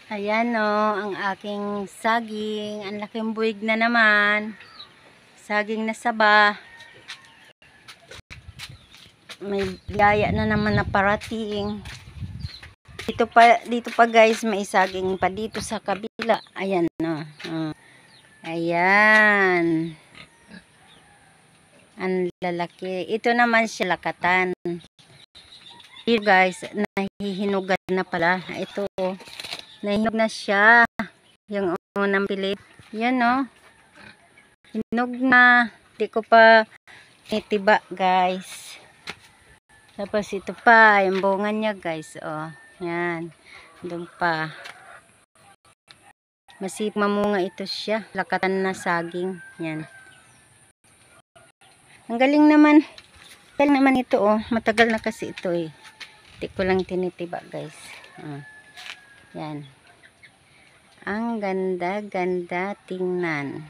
Ayan o, ang aking saging. Ang laking buwig na naman. Saging na saba. May biyaya na naman na parating. Dito pa guys, may saging pa dito sa kabila. Ayan o. Ayan. Ang lalaki. Ito naman siya lakatan. Here guys, nahihinugan na pala. Ito o. Nahinog na siya. Yung unang pilit. Yan o. Hinog na. Hindi ko pa itiba guys. Tapos ito pa. Yung bunga niya guys. O. Yan. Doon pa. Mamunga ito siya. Lakatan na saging. Yan. Ang galing naman. Galing naman ito oh. Matagal na kasi ito eh. Hindi ko lang tinitiba guys. Yan. Ang ganda-ganda tingnan.